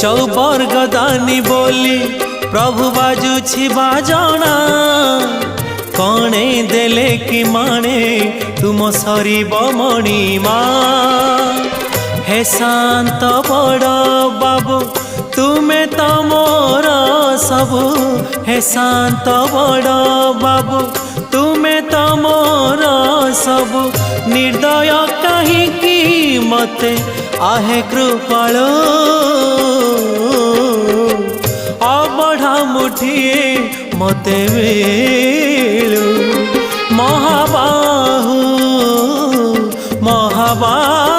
चौबर्ग दानी बोली प्रभु बाजुछि बाजना कणे देले कि माने तुम सरीब मणिमा हे शांत बड़ बाबू तुम्हें तो मोर सबु हे शांत बड़ बाबू तुम्हें तो मोर सबु निर्दय कहीं मते आहे कृपालो अबढ़ा मुठिए मते मिलू महाबाहु महाबाहु